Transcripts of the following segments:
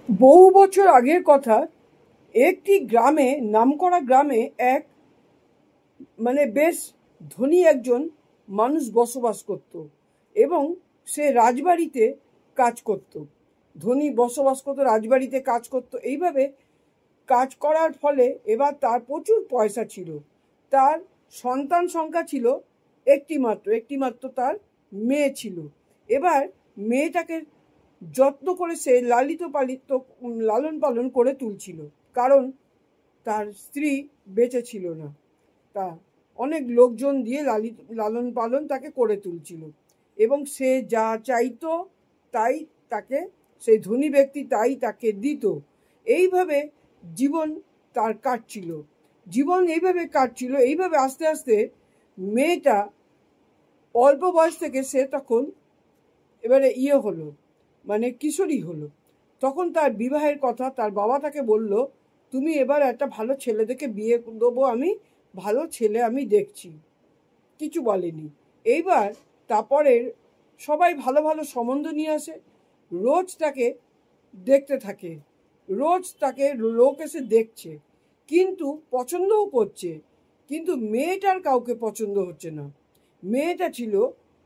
বহু বছর আগের কথা, একটি গ্রামে, নামকরা গ্রামে এক বেশ ধনী একজন মানুষ বসবাস করত এবং সে রাজবাড়িতে কাজ করত। ধনী বসবাস করতো, রাজবাড়িতে কাজ করত। এইভাবে কাজ করার ফলে এবার তার প্রচুর পয়সা ছিল। তার সন্তান সংখ্যা ছিল একটি মাত্র তার মেয়ে ছিল। এবার মেয়েটাকে যত্ন করে সে লালন পালন করে তুলছিল, কারণ তার স্ত্রী বেঁচে ছিল না। তা অনেক লোকজন দিয়ে লালন পালন তাকে করে তুলছিল এবং সে যা চাইতো তাই তাকে, সেই ধনী ব্যক্তি তাই তাকে দিত। এইভাবে জীবন তার কাটছিল। এইভাবে আস্তে আস্তে মেয়েটা অল্প বয়স থেকে সে তখন এবারে হলো, কিশোরী হলো। তখন তার বিবাহের কথা তার বাবা তাকে বলল, তুমি এবার একটা ভালো ছেলে দেখে বিয়ে দেবো, আমি ভালো ছেলে আমি দেখছি। কিছু বলেনি। এইবার তারপরে সবাই ভালো ভালো সম্বন্ধ নিয়ে আসে, রোজ তাকে দেখতে থাকে, রোজ তাকে লোক এসে দেখছে, কিন্তু পছন্দও করছে, কিন্তু মেয়েটার কাউকে পছন্দ হচ্ছে না। মেয়েটা ছিল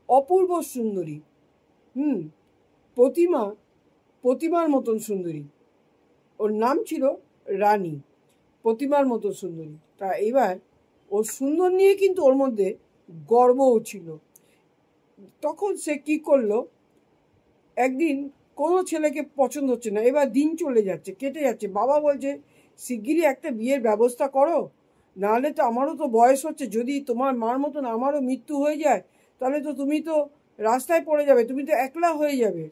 অপূর্ব সুন্দরী, প্রতিমার মতন সুন্দরী। ওর নাম ছিল রানী, প্রতিমার মতো সুন্দরী। তা এবার ওর সুন্দর নিয়ে কিন্তু ওর মধ্যে গর্বও ছিল। তখন সে কি করলো, একদিন কোনো ছেলেকে পছন্দ হচ্ছে না, এবার দিন চলে যাচ্ছে, কেটে যাচ্ছে। বাবা বলছে, শিগগিরই একটা বিয়ের ব্যবস্থা করো, নাহলে তো আমারও তো বয়স হচ্ছে, যদি তোমার মার মতন আমারও মৃত্যু হয়ে যায় তাহলে তো তুমি তো রাস্তায় পড়ে যাবে, তুমি তো একলা হয়ে যাবে।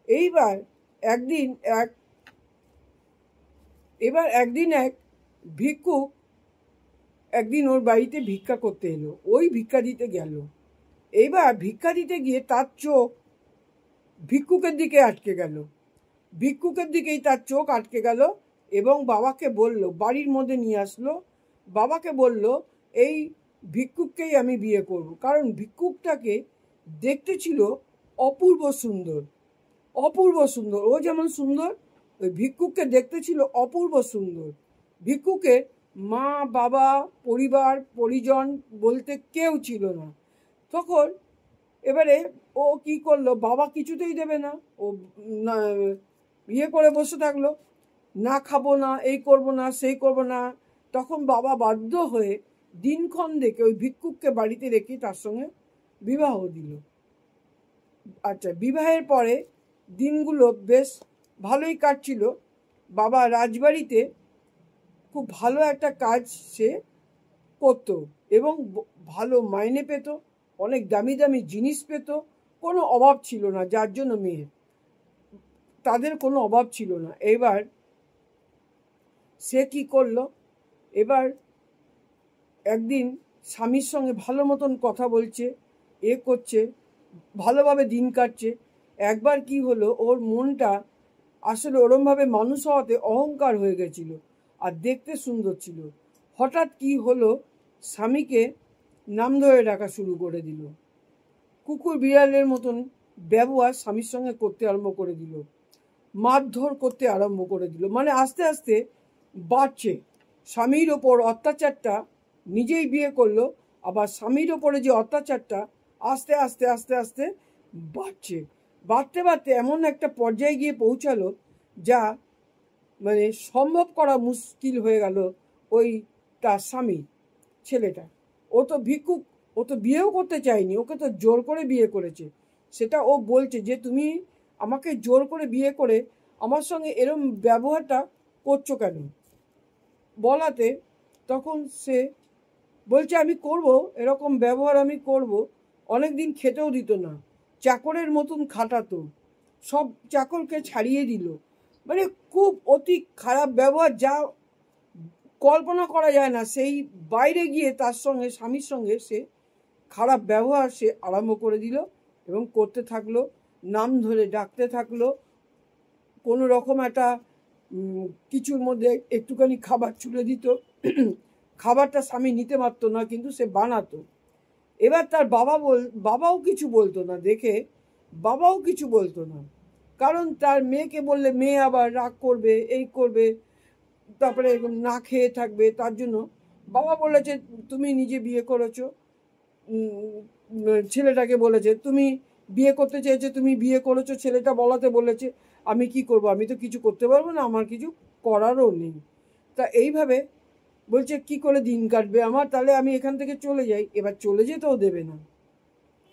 এইবার একদিন এক ভিক্ষুক একদিন ওর বাড়িতে ভিক্ষা করতে এলো, ওই ভিক্ষা দিতে গেল। এইবার ভিক্ষা দিতে গিয়ে তার চোখ ভিক্ষুকের দিকেই তার চোখ আটকে গেল এবং বাবাকে বলল, বাড়ির মধ্যে নিয়ে আসলো, বাবাকে বলল, এই ভিক্ষুককেই আমি বিয়ে করব। কারণ ভিক্ষুকটাকে দেখতে ছিল অপূর্ব সুন্দর। ও যেমন সুন্দর, ওই ভিক্ষুককে দেখতে ছিল অপূর্ব সুন্দর। ভিক্ষুকের মা বাবা পরিবার পরিজন বলতে কেউ ছিল না। তখন এবারে ও কি করলো, বাবা কিছুতেই দেবে না, ও বিয়ে করে বসে থাকলো, না খাবো না, এই করব না, সেই করব না। তখন বাবা বাধ্য হয়ে দিনক্ষণ দেখে ওই ভিক্ষুককে বাড়িতে রেখে তার সঙ্গে বিবাহ দিল। আচ্ছা, বিবাহের পরে দিনগুলো বেশ ভালোই কাটছিল। বাবা রাজবাড়িতে খুব ভালো একটা কাজ সে করত এবং ভালো মাইনে পেত, অনেক দামি দামি জিনিস পেত, কোনো অভাব ছিল না, যার জন্য তাদের কোনো অভাব ছিল না। এবার সে কি করলো, এবার একদিন স্বামীর সঙ্গে ভালো মতন কথা বলছে, করছে, ভালোভাবে দিন কাটছে। একবার কি হলো, ওর মনটা আসলে ওরমভাবে মানুষ হওয়াতে অহংকার হয়ে গেছিল আর দেখতে সুন্দর ছিল। হঠাৎ কি হলো, স্বামীকে নাম ধরে ডাকা শুরু করে দিল, কুকুর বিড়ালের মতন ব্যবহার স্বামীর সঙ্গে করতে আরম্ভ করে দিল, মারধর করতে আরম্ভ করে দিল। আস্তে আস্তে বাড়ছে। স্বামীর ওপর অত্যাচারটা, নিজেই বিয়ে করলো, আবার স্বামীর ওপরে যে অত্যাচারটা আস্তে আস্তে আস্তে আস্তে বাড়তে বাড়তে এমন একটা পর্যায়ে গিয়ে পৌঁছালো যা সম্ভব করা মুশকিল হয়ে গেল। ওই তার স্বামী, ছেলেটা, ও তো ভিক্ষুক, ও তো বিয়েও করতে চায়নি, ওকে তো জোর করে বিয়ে করেছে। সেটা ও বলছে যে, তুমি আমাকে জোর করে বিয়ে করে আমার সঙ্গে এরম ব্যবহারটা করছো কেন? বলাতে তখন সে বলছে, আমি করব, এরকম ব্যবহার আমি করব। অনেক দিন খেতেও দিত না, চাকরের মতন খাটাতো, সব চাকরকে ছাড়িয়ে দিল। খুব অতি খারাপ ব্যবহার, যা কল্পনা করা যায় না। সেই বাইরে গিয়ে তার সঙ্গে, স্বামীর সঙ্গে সে খারাপ ব্যবহার সে আরম্ভ করে দিল এবং করতে থাকলো, নাম ধরে ডাকতে থাকলো। কোনো রকম একটা কিছুর মধ্যে একটুখানি খাবার ছুড়ে দিত, খাবারটা স্বামী নিতে পারতো না, কিন্তু সে বানাতো। এবার তার বাবাও কিছু বলতো না, দেখে বাবাও কিছু বলতো না, কারণ তার মেয়েকে বললে মেয়ে আবার রাগ করবে, এই করবে, তারপরে না খেয়ে থাকবে। তার জন্য বাবা বলেছে তুমি নিজে বিয়ে করেছো, ছেলেটাকে বলেছে তুমি বিয়ে করতে চেয়েছে, তুমি বিয়ে করেছো, ছেলেটা বলাতে বলেছে। আমি কি করব, আমি তো কিছু করতে পারবো না, আমার কিছু করারও নেই। তা এইভাবে বলছে কি করে দিন কাটবে আমার, তাহলে আমি এখান থেকে চলে যাই। এবার চলে যেতেও দেবে না,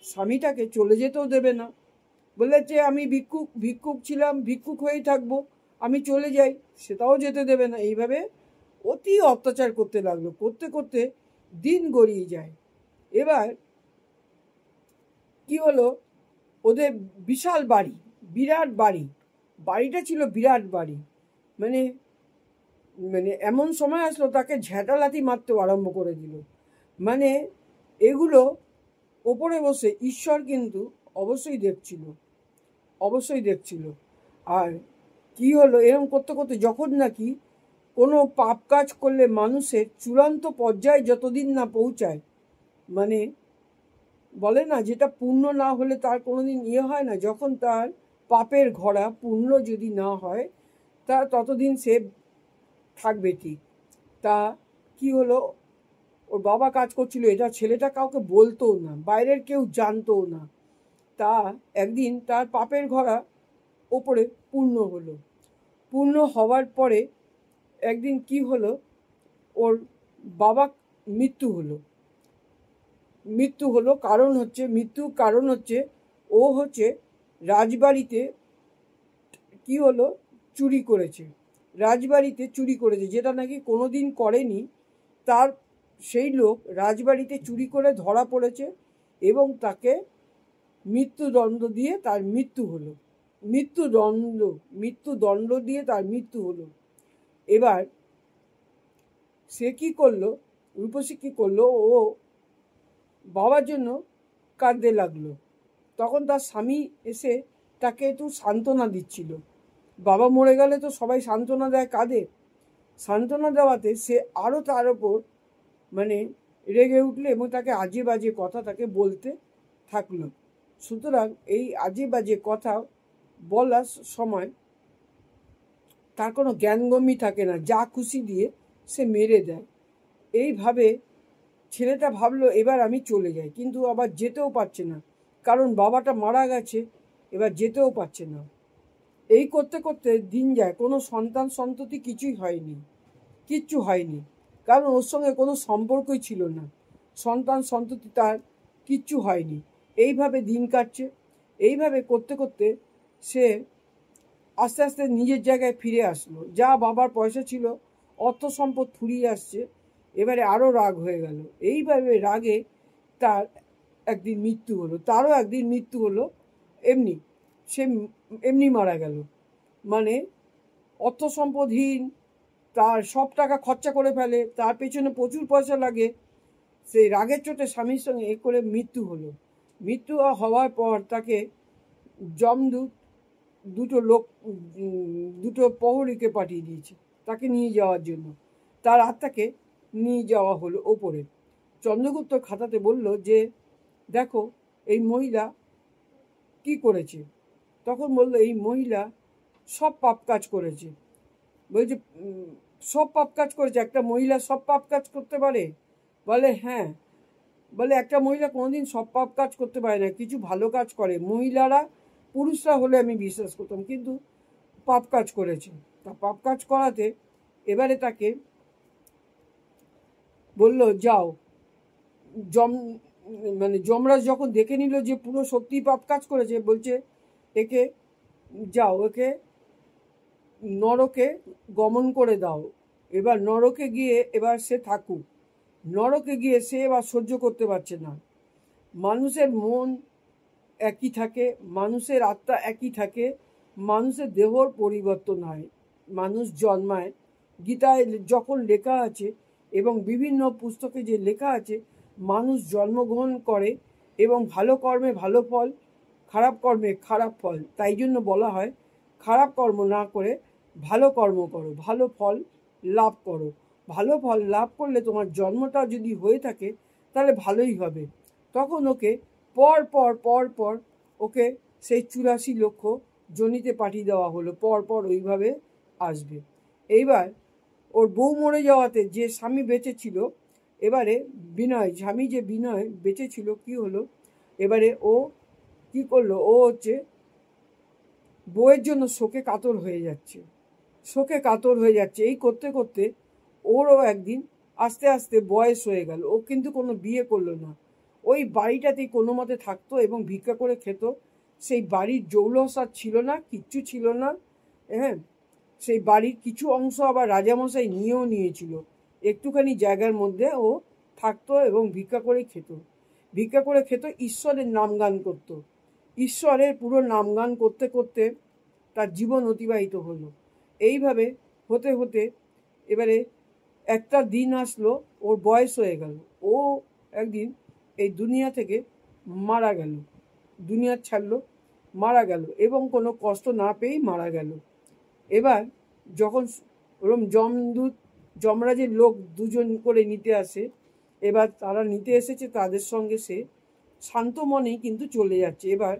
স্বামীটাকে চলে যেতেও দেবে না। বলেছে আমি ভিক্ষুক ছিলাম, ভিক্ষুক হয়েই থাকবো, আমি চলে যাই, সেটাও যেতে দেবে না। এইভাবে অতি অত্যাচার করতে লাগলো, করতে করতে দিন গড়িয়ে যায়। এবার কি হলো, ওদের বিশাল বাড়ি, বিরাট বাড়ি, বাড়িটা ছিল বিরাট বাড়ি। মানে মানে এমন সময় আসলো তাকে ঝ্যাঁটালাতি মারতে আরম্ভ করে দিল। মানে এগুলো ওপরে বসে ঈশ্বর কিন্তু অবশ্যই দেখছিল, অবশ্যই দেখছিল। আর কি হলো, এরকম করতে করতে যখন নাকি কোনো পাপ কাজ করলে মানুষের চূড়ান্ত পর্যায়ে যতদিন না পৌঁছায়, মানে বলে না যেটা পূর্ণ না হলে তার কোনোদিন ইয়ে হয় না, যখন তার পাপের ঘোড়া পূর্ণ যদি না হয় তা ততদিন সে থাকবে ঠিক। তা কি হলো, ওর বাবা কাজ করছিল, এটা ছেলেটা কাউকে বলতোও না, বাইরের কেউ জানতোও না। তা একদিন তার পাপের ঘোড়া ওপরে পূর্ণ হলো। পূর্ণ হওয়ার পরে একদিন কি হলো, ওর বাবা মৃত্যু হলো। মৃত্যু হলো কারণ হচ্ছে, মৃত্যুর কারণ হচ্ছে ও হচ্ছে রাজবাড়িতে কি হলো, চুরি করেছে। রাজবাড়িতে চুরি করেছে, যেটা নাকি কোনোদিন করেনি। তার সেই লোক রাজবাড়িতে চুরি করে ধরা পড়েছে এবং তাকে মৃত্যুদণ্ড দিয়ে তার মৃত্যু হলো। মৃত্যুদণ্ড দিয়ে তার মৃত্যু হলো। এবার সে কি করলো, রূপসী কি করলো, ও বাবার জন্য কাঁদতে লাগলো। তখন তার স্বামী এসে তাকে একটু সান্ত্বনা দিচ্ছিল। বাবা মরে গেলে তো সবাই সান্ত্বনা দেয়, কাঁদে। সান্ত্বনা দেওয়াতে সে আরও তার ওপর মানে রেগে উঠলো এবং তাকে আজে বাজে কথা তাকে বলতে থাকলো। সুতরাং এই আজে বাজে কথা বলার সময় তার কোনো জ্ঞানগম্যই থাকে না, যা খুশি দিয়ে সে মেরে দেয়। এইভাবে ছেলেটা ভাবলো এবার আমি চলে যাই, কিন্তু আবার যেতেও পারছে না, কারণ বাবাটা মারা গেছে, এবার যেতেও পারছে না। এই করতে করতে দিন যায়, কোনো সন্তান সন্ততি কিছুই হয়নি, কিচ্ছু হয়নি, কারণ ওর সঙ্গে কোনো সম্পর্কই ছিল না, সন্তান সন্ততি তার কিচ্ছু হয়নি। এইভাবে দিন কাটছে। এইভাবে করতে করতে সে আস্তে আস্তে নিজের জায়গায় ফিরে আসলো। যা বাবার পয়সা ছিল, অর্থ সম্পদ ফুরিয়ে আসছে, এবারে আরও রাগ হয়ে গেল। এইভাবে রাগে তার একদিন মৃত্যু হলো, তারও একদিন মৃত্যু হলো এমনি, সে এমনি মারা গেল। মানে অর্থ সম্পদহীন, তার সব টাকা খরচা করে ফেলে, তার পেছনে প্রচুর পয়সা লাগে, সেই রাগের চোটে স্বামীর সঙ্গে এ করে মৃত্যু হলো। মৃত্যু হওয়ার পর তাকে যমদূত দুটো প্রহরীকে পাঠিয়ে দিয়েছে তাকে নিয়ে যাওয়ার জন্য। তার আত্মাকে নিয়ে যাওয়া হলো ওপরে। চন্দ্রগুপ্ত খাতাতে বলল যে দেখো এই মহিলা কি করেছে। তখন বলল এই মহিলা সব পাপ কাজ করেছে। বলছে সব পাপ কাজ করেছে, একটা মহিলা সব পাপ কাজ করতে পারে? বলে হ্যাঁ। বলে একটা মহিলা কোনোদিন সব পাপ কাজ করতে পারে না, কিছু ভালো কাজ করে। মহিলারা, পুরুষরা হলে আমি বিশ্বাস করতাম, কিন্তু পাপ কাজ করেছে। তা পাপ কাজ করাতে এবারে তাকে বলল যাও। যমরাজ যখন দেখে নিল যে পুরো সত্যি পাপ কাজ করেছে, বলছে একে যাও, একে নরকে গমন করে দাও। এবার নরকে গিয়ে এবার সে থাকুক। নরকে গিয়ে সে এবার সহ্য করতে পারছে না। মানুষের মন একই থাকে, মানুষের আত্মা একই থাকে, মানুষের দেহর পরিবর্তন হয়, মানুষ জন্মায়। গীতায় যখন লেখা আছে এবং বিভিন্ন পুস্তকে যে লেখা আছে, মানুষ জন্মগ্রহণ করে এবং ভালো কর্মে ভালো ফল, খারাপ কর্মে খারাপ ফল। তাই জন্য বলা হয় খারাপ কর্ম না করে ভালো কর্ম করো, ভালো ফল লাভ করো। ভালো ফল লাভ করলে তোমার জন্মটা যদি হয়ে থাকে তাহলে ভালোই হবে। তখন ওকে পর পর ওকে সেই 84 লক্ষ জনিতে পাঠিয়ে দেওয়া হলো, পরপর ওইভাবে আসবে। এইবার ওর বউ মরে যাওয়াতে যে স্বামী বেঁচে ছিল, এবারে বিনয়, স্বামী যে বিনয় বেঁচে ছিল, কি হলো, এবারে ও কি করলো, ও হচ্ছে বউয়ের জন্য শোকে কাতর হয়ে যাচ্ছে, শোকে কাতর হয়ে যাচ্ছে। এই করতে করতে ওরও একদিন আস্তে আস্তে বয়স হয়ে গেল। ও কিন্তু কোনো বিয়ে করলো না, ওই বাড়িটাতেই কোনো মতে থাকতো এবং ভিক্ষা করে খেত। সেই বাড়ির জৌলসার ছিল না, কিচ্ছু ছিল না। হ্যাঁ, সেই বাড়ির কিছু অংশ আবার রাজামশাই নিয়েও নিয়েছিল। একটুখানি জায়গার মধ্যে ও থাকতো এবং ভিক্ষা করে খেত, ভিক্ষা করে খেত, ঈশ্বরের নামগান করত। ঈশ্বরের পুরো নামগান করতে করতে তার জীবন অতিবাহিত হলো। এইভাবে হতে হতে এবারে একটা দিন আসলো, ওর বয়স হয়ে গেল, ও একদিন এই দুনিয়া থেকে মারা গেল, দুনিয়া ছাড়লো, মারা গেল এবং কোনো কষ্ট না পেয়েই মারা গেল। এবার যখন ওরম যমদূত, যমরাজের লোক দুজন করে নিতে আসে, এবার তারা নিতে এসেছে, তাদের সঙ্গে সে শান্ত মনেই কিন্তু চলে যাচ্ছে। এবার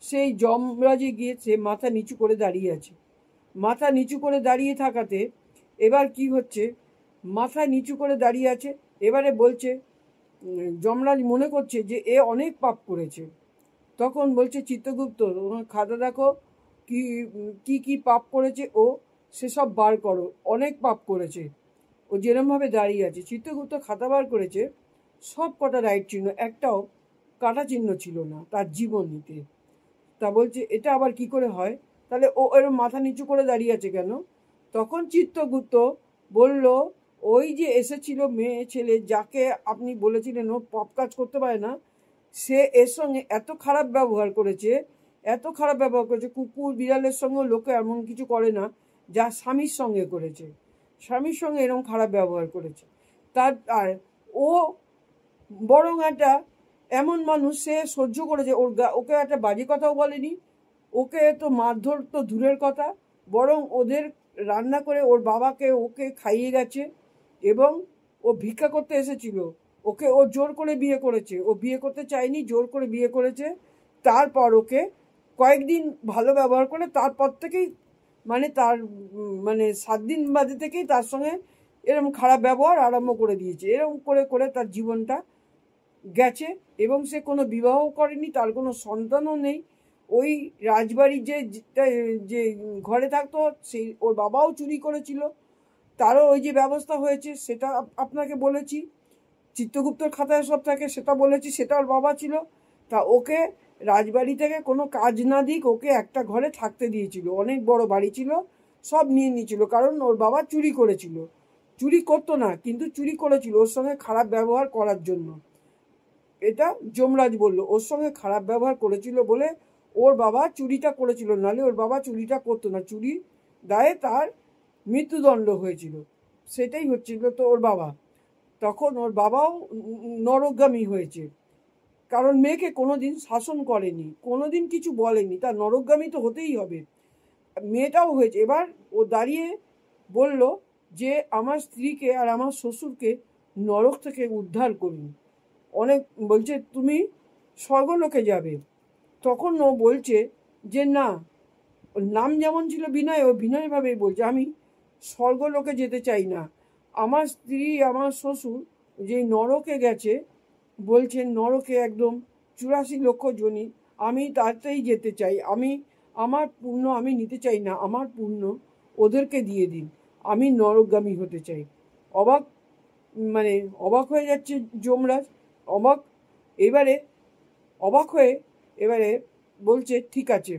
সেই যমরাজে গিয়ে সে মাথা নিচু করে দাঁড়িয়ে আছে। মাথা নিচু করে দাঁড়িয়ে থাকাতে এবার কি হচ্ছে, মাথা নিচু করে দাঁড়িয়ে আছে, এবারে বলছে, যমরাজ মনে করছে যে এ অনেক পাপ করেছে। তখন বলছে, চিত্রগুপ্ত খাতা দেখো কি কি কি পাপ করেছে ও, সেসব বার করো, অনেক পাপ করেছে। ও যেরমভাবে দাঁড়িয়ে আছে, চিত্রগুপ্ত খাতা বার করেছে, সব কটা রাইট চিহ্ন, একটাও কাটা চিহ্ন ছিল না তার জীবনীতে। তা বলছে এটা আবার কি করে হয়, তাহলে ও এরম মাথা নিচু করে দাঁড়িয়ে আছে কেন? তখন চিত্রগুপ্ত বলল, ওই যে এসেছিল মেয়ে ছেলে, যাকে আপনি বলেছিলেন ও পাপ কাজ করতে পারে না, সে এর সঙ্গে এত খারাপ ব্যবহার করেছে, এত খারাপ ব্যবহার করেছে, কুকুর বিড়ালের সঙ্গেও লোকে এমন কিছু করে না যা স্বামীর সঙ্গে করেছে, স্বামীর সঙ্গে এরকম খারাপ ব্যবহার করেছে। তার আর ও বরং একটা এমন মানুষ, সে সহ্য করেছে, ওকে একটা বাজে কথাও বলেনি, ওকে তো মারধর তো দূরের কথা, বরং ওদের রান্না করে ওর বাবাকে ওকে খাইয়ে গেছে এবং ও ভিক্ষা করতে এসেছিল, ওকে ও জোর করে বিয়ে করেছে, ও বিয়ে করতে চায়নি, জোর করে বিয়ে করেছে। তারপর ওকে কয়েকদিন ভালো ব্যবহার করে, তারপর থেকেই মানে তার মানে 7 দিন বাদে থেকেই তার সঙ্গে এরকম খারাপ ব্যবহার আরম্ভ করে দিয়েছে। এরকম করে করে তার জীবনটা গেছে এবং সে কোনো বিবাহ করেনি, তার কোনো সন্তানও নেই। ওই রাজবাড়ির যে ঘরে থাকতো, সেই ওর বাবাও চুরি করেছিল, তারও ওই যে ব্যবস্থা হয়েছে সেটা আপনাকে বলেছি, চিত্রগুপ্তর খাতায় সব থাকে সেটা বলেছি, সেটা ওর বাবা ছিল। তা ওকে রাজবাড়ি থেকে কোনো কাজ না দিক, ওকে একটা ঘরে থাকতে দিয়েছিল, অনেক বড় বাড়ি ছিল, সব নিয়ে নিয়েছিল, কারণ ওর বাবা চুরি করেছিল, চুরি করতো না কিন্তু চুরি করেছিল ওর সঙ্গে খারাপ ব্যবহার করার জন্য। এটা যমরাজ বলল, ওর সঙ্গে খারাপ ব্যবহার করেছিল বলে ওর বাবা চুরিটা করেছিল, নাহলে ওর বাবা চুরিটা করতো না, চুরি দায়ে তার মৃত্যুদণ্ড হয়েছিল, সেটাই হচ্ছিল তো ওর বাবা। তখন ওর বাবাও নরকগামী হয়েছে, কারণ মেয়েকে কোনোদিন শাসন করেনি, কোনোদিন কিছু বলেনি, তার নরকগামী তো হতেই হবে। মেয়েটাও হয়েছে। এবার ও দাঁড়িয়ে বলল যে আমার স্ত্রীকে আর আমার শ্বশুরকে নরক থেকে উদ্ধার করুন। অনেক বলছে তুমি স্বর্গলোকে যাবে। তখন ও বলছে যে না, ওর নাম যেমন ছিল বিনয়, ও বিনয়ভাবেই বলছে আমি স্বর্গলোকে যেতে চাই না, আমার স্ত্রী আমার শ্বশুর যে নরকে গেছে, বলছেন নরকে একদম 84 লক্ষ জনি, আমি তাতেই যেতে চাই, আমি আমার পুণ্য আমি নিতে চাই না, আমার পুণ্য ওদেরকে দিয়ে দিন, আমি নরকগামী হতে চাই। অবাক মানে অবাক হয়ে যাচ্ছে যমরাজ, অবাক। এবারে অবাক হয়ে এবারে বলছে ঠিক আছে,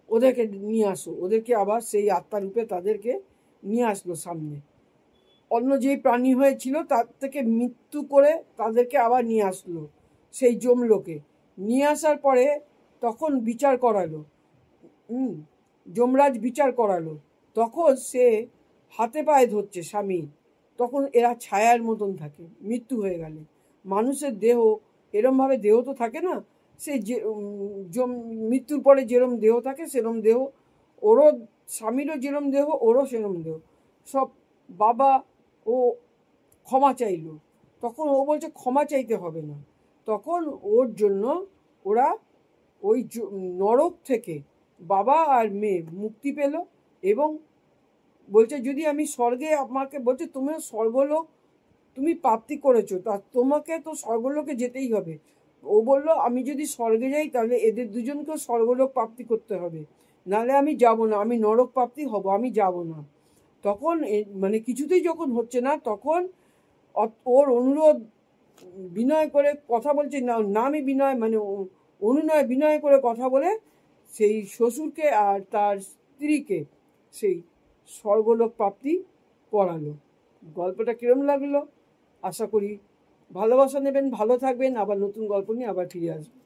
ওদেরকে নিয়ে আসো, ওদেরকে আবার সেই আত্মারূপে তাদেরকে নিয়ে আসলো সামনে। অন্য যেই প্রাণী হয়েছিল তার থেকে মৃত্যু করে তাদেরকে আবার নিয়ে আসলো সেই যমলোকে। নিয়ে আসার পরে তখন বিচার করালো, যমরাজ বিচার করালো। তখন সে হাতে পায়ে ধরছে স্বামী, তখন এরা ছায়ার মতন থাকে মৃত্যু হয়ে গেলে। মানুষের দেহ এরমভাবে দেহ তো থাকে না, সে যে মৃত্যুর পরে যেরম দেহ থাকে সেরম দেহ, ওরও স্বামীরও যেরম দেহ, ওরও সেরম দেহ। সব বাবা ও ক্ষমা চাইল, তখন ও বলছে ক্ষমা চাইতে হবে না। তখন ওর জন্য ওরা ওই নরক থেকে বাবা আর মেয়ে মুক্তি পেল। এবং বলছে যদি আমি স্বর্গে, আমাকে বলছে তুমি স্বর্গলোক তুমি প্রাপ্তি করেছো, তা তোমাকে তো স্বর্গলোকে যেতেই হবে। ও বলল আমি যদি স্বর্গে যাই তাহলে এদের দুজনকেও স্বর্গলোক প্রাপ্তি করতে হবে, নাহলে আমি যাব না, আমি নরক প্রাপ্তি হব, আমি যাব না। তখন মানে কিছুতেই যখন হচ্ছে না, তখন ওর অনুরোধ বিনয় করে কথা বলছে, না নামই বিনয়, মানে অনুনয় বিনয় করে কথা বলে সেই শ্বশুরকে আর তার স্ত্রীকে সেই স্বর্গলোক প্রাপ্তি করালো। গল্পটা কিরম লাগলো? আশা করি ভালোবাসা নেবেন, ভালো থাকবেন, আবার নতুন গল্প নিয়ে আবার ফিরে আসবেন।